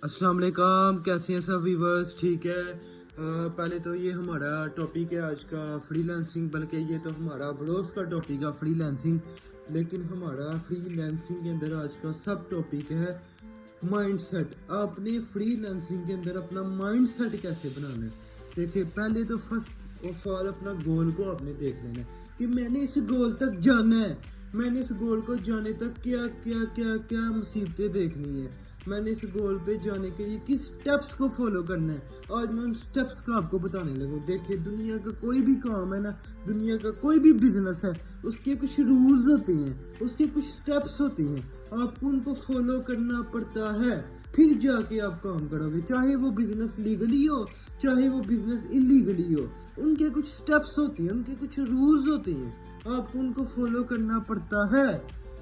अस्सलाम वालेकुम, कैसे हैं सब व्यूवर्स? ठीक है। पहले तो ये हमारा टॉपिक है आज का फ्रीलांसिंग, बल्कि ये तो हमारा ब्लॉग्स का टॉपिक है फ्रीलांसिंग, लेकिन हमारा फ्रीलांसिंग के अंदर आज का सब टॉपिक है माइंडसेट। आपने फ्रीलांसिंग के अंदर अपना माइंडसेट कैसे बनाना है। देखिए, पहले तो फर्स्ट ऑफ ऑल अपना गोल को आपने देख लेना है कि मैंने इस गोल तक जाना है। मैंने इस गोल को जाने तक क्या क्या क्या क्या मुसीबतें देखनी है। मैंने इस गोल पे जाने के लिए किस स्टेप्स को फॉलो करना है। आज मैं उन स्टेप्स को आपको बताने लगूँ। देखिए, दुनिया का कोई भी काम है ना, दुनिया का कोई भी बिजनेस है, उसके कुछ रूल्स होते हैं, उसके कुछ स्टेप्स होते हैं, आपको उनको फॉलो करना पड़ता है, फिर जाके आप काम करोगे। चाहे वो बिजनेस लीगली हो, चाहे वो बिजनेस इलीगली हो, उनके कुछ स्टेप्स होते हैं, उनके कुछ रूल्स होते हैं, आपको उनको फॉलो करना पड़ता है।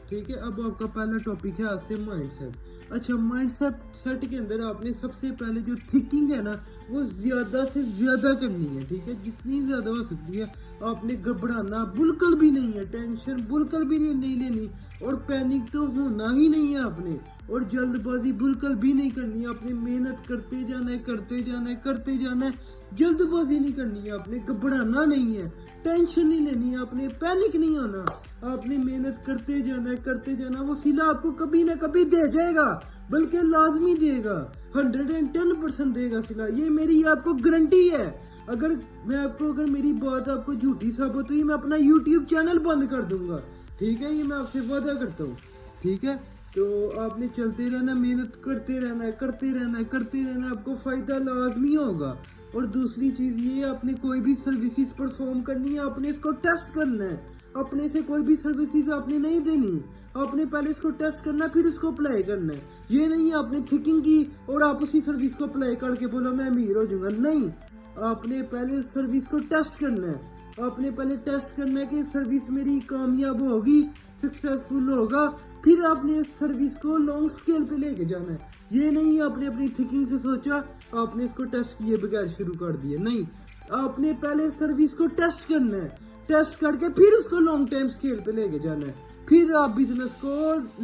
ठीक है। अब आपका पहला टॉपिक है आज से माइंडसेट। अच्छा, माइंडसेट के अंदर आपने सबसे पहले जो थिंकिंग है ना, वो ज्यादा से ज्यादा करनी है। ठीक है, जितनी ज्यादा हो सकती है। आपने घबराना बिल्कुल भी नहीं है, टेंशन बिल्कुल भी नहीं लेनी, और पैनिक तो होना ही नहीं है आपने, और जल्दबाजी बिल्कुल भी नहीं करनी है। आपने मेहनत करते जाना है, करते जाना है, करते जाना है। जल्दबाजी नहीं करनी है, आपने घबराना नहीं है, टेंशन नहीं लेनी है, आपने पैनिक नहीं होना। आपने मेहनत करते जाना है, करते जाना। वो सिला आपको कभी ना कभी दे जाएगा, बल्कि लाजमी देगा, 110% देगा सिला। ये मेरी आपको गारंटी है। अगर मेरी बात आपको झूठी साबित हुई, मैं अपना YouTube चैनल बंद कर दूंगा। ठीक है, ये मैं आपसे वादा करता हूँ। ठीक है, तो आपने चलते रहना, मेहनत करते रहना है, करते रहना है, करते रहना है, आपको फायदा लाजमी होगा। और दूसरी चीज ये, आपने कोई भी सर्विसेज परफॉर्म करनी है, आपने इसको टेस्ट करना है। अपने से कोई भी सर्विसेज आपने नहीं देनी, आपने पहले इसको टेस्ट करना, फिर इसको अप्लाई करना है। ये नहीं है आपने थिंकिंग की और आप उसी सर्विस को अप्लाई करके बोलो मैं अमीर हो जाऊंगा। नहीं, आपने पहले सर्विस को टेस्ट करना है। आपने पहले टेस्ट करना है कि सर्विस मेरी कामयाब होगी, सक्सेसफुल होगा, फिर आपने इस सर्विस को लॉन्ग स्केल पे लेके जाना है। ये नहीं आपने अपनी थिंकिंग से सोचा, आपने इसको टेस्ट किए बगैर शुरू कर दिया। नहीं, आपने पहले सर्विस को टेस्ट करना है, टेस्ट करके फिर उसको लॉन्ग टाइम स्केल पे लेके जाना है। फिर आप बिजनेस को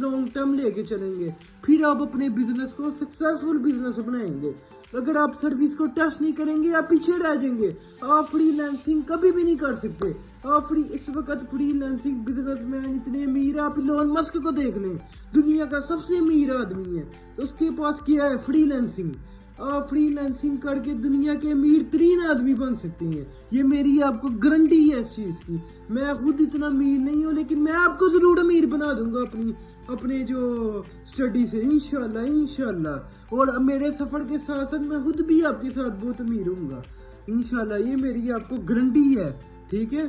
लॉन्ग टर्म लेके चलेंगे, फिर आप अपने बिजनेस को सक्सेसफुल बिजनेस बनाएंगे। अगर आप सर्विस को टेस्ट नहीं करेंगे, आप पीछे रह जाएंगे। आप फ्रीलांसिंग कभी भी नहीं कर सकते। इस वक्त फ्रीलांसिंग बिजनेसमैन इतने अमीर है, आप इलोन मस्क को देख लें, दुनिया का सबसे अमीर आदमी है, उसके पास क्या है? फ्रीलांसिंग। आप फ्रीलांसिंग करके दुनिया के अमीर तरीन आदमी बन सकते हैं। ये मेरी आपको गारंटी है इस चीज की। मैं खुद इतना अमीर नहीं हूँ, लेकिन मैं आपको जरूर अमीर बना दूंगा अपने जो स्टडी से, इंशाल्लाह इंशाल्लाह। और मेरे सफर के साथ साथ मैं खुद भी आपके साथ बहुत अमीर हूँगा इंशाल्लाह। ये मेरी आपको गारंटी है। ठीक है,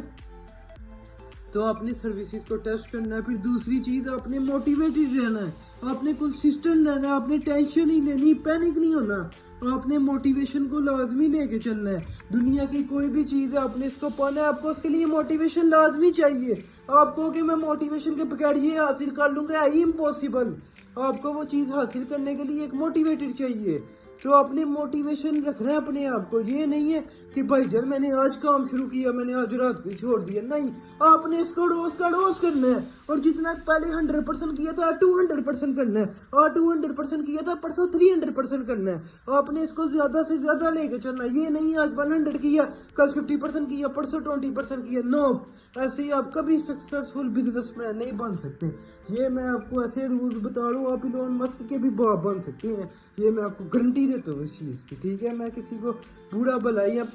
तो आपने सर्विसेज को टेस्ट करना है। फिर दूसरी चीज, आपने मोटिवेटेड रहना है, आपने कंसिस्टेंट रहना है, आपने टेंशन नहीं लेनी, पैनिक नहीं होना। आपने मोटिवेशन को लाजमी लेके चलना है। दुनिया की कोई भी चीज है, आपने इसको पाना है, आपको उसके लिए मोटिवेशन लाजमी चाहिए। आपको कि मैं मोटिवेशन के बगैर ये हासिल कर लूंगा, है इम्पॉसिबल। आपको वो चीज हासिल करने के लिए एक मोटिवेटेड चाहिए। तो आपने मोटिवेशन रखना है अपने आप को। ये नहीं है कि भाई जब मैंने आज काम शुरू किया, मैंने आज रात को छोड़ दिया। नहीं, आपने इसको रोज का रोज करना है। और जितना पहले 100% किया था, 200% करना है। और 200% किया था, परसों 300% करना है। आपने इसको ज्यादा से ज्यादा लेके चलना है। ये नहीं आज 100 किया, कल 50% किया, परसों 20% किया। नो, ऐसे ही आप कभी सक्सेसफुल बिजनेसमैन नहीं बन सकते। ये मैं आपको ऐसे रूल्स बता रहा हूँ, आप इलोन मस्क के भी बाप बन सकते हैं। ये मैं आपको गारंटी देता हूँ इस चीज़ की। ठीक है, मैं किसी को बुरा भला या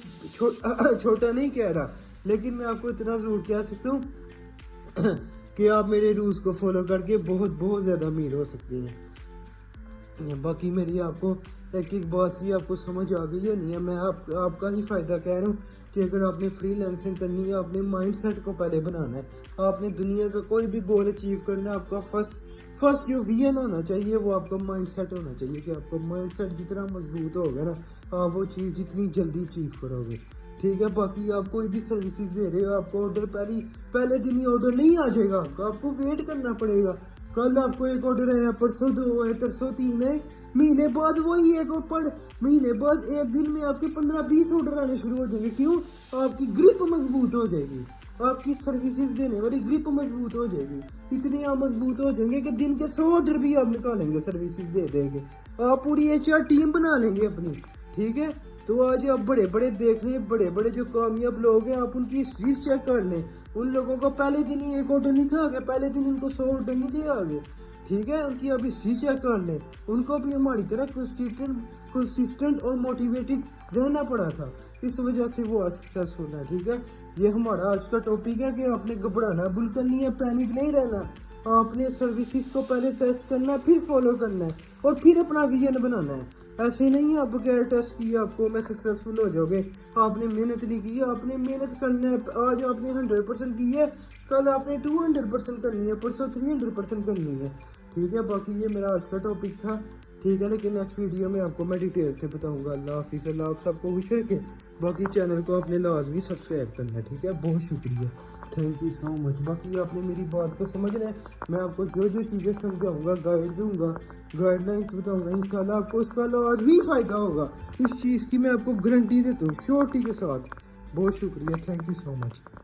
छोटा नहीं कह रहा, लेकिन मैं आपको इतना जरूर कह सकता हूँ कि आप मेरे रूल्स को फॉलो करके बहुत बहुत ज़्यादा अमीर हो सकते हैं। बाकी मेरी आपको एक बात की आपको समझ आ गई है नहीं है, मैं आपका ही फ़ायदा कह रहा हूँ कि अगर आपने फ्रीलांसिंग करनी है, आपने माइंडसेट को पहले बनाना है। आपने दुनिया का कोई भी गोल अचीव करना है, आपका फर्स्ट जो विजन होना चाहिए वो आपका माइंडसेट होना चाहिए। कि आपका माइंडसेट जितना मजबूत होगा ना, आप वो चीज़ जितनी जल्दी अचीव करोगे। ठीक है, बाकी आप कोई भी सर्विसेज दे रहे हो, आपको ऑर्डर पहले दिन ही ऑर्डर नहीं आ जाएगा, आपको वेट करना पड़ेगा। कल आपको एक ऑर्डर आया, परसों 2 है, तरसों 3 है, महीने बाद वही एक ऑर्डर, महीने बाद एक दिन में आपके 15-20 ऑर्डर आने शुरू हो जाएंगे। क्यों? आपकी ग्रिप मजबूत हो जाएगी, आपकी सर्विसेज देने वाली ग्रिप मजबूत हो जाएगी। इतने आप मजबूत हो जाएंगे कि दिन के 100 ऑर्डर भी आप निकालेंगे, सर्विसेज दे देंगे। आप पूरी HR टीम बना लेंगे अपनी, ठीक है। तो आज आप बड़े बड़े देख लें, बड़े बड़े जो कामयाब लोग हैं, आप उनकी हिस्ट्री चेक कर लें। उन लोगों का पहले दिन ही 1 ऑर्डर नहीं था आगे, पहले दिन उनको 100 ऑर्डर नहीं थे आगे, ठीक है। उनकी आप हिस्ट्री चेक कर लें। उनको भी हमारी तरह कंसिस्टेंट और मोटिवेटेड रहना पड़ा था, इस वजह से वो सक्सेसफुल है, ठीक है। ये हमारा आज का टॉपिक है कि आपने घबराना बिल्कुल नहीं है, पैनिक नहीं रहना। आपने सर्विसेज को पहले टेस्ट करना है, फिर फॉलो करना है और फिर अपना विजन बनाना है। ऐसे नहीं है आप बगैर टेस्ट किए आपको मैं सक्सेसफुल हो जाओगे। आपने मेहनत नहीं की, आपने मेहनत करना है। आज आपने 100% की है, कल आपने 200% करनी है, परसों 300% करनी है, ठीक है। बाकी ये मेरा आज का टॉपिक था, ठीक है। लेकिन नेक्स्ट वीडियो में आपको मैं डिटेल से बताऊंगा। अल्लाह हाफिज़, अल्लाह आप सबको खुश रखे। बाकी चैनल को आपने लाजमी सब्सक्राइब करना है, ठीक है। बहुत शुक्रिया, थैंक यू सो मच। बाकी आपने मेरी बात को समझना है, मैं आपको जो जो चीज़ें समझाऊंगा, गाइड दूंगा, गाइडलाइंस बताऊंगा, इंशाल्लाह आपको उसका लाजमी फ़ायदा होगा। इस चीज़ की मैं आपको गारंटी देता हूँ श्योरिटी के साथ। बहुत शुक्रिया, थैंक यू सो मच।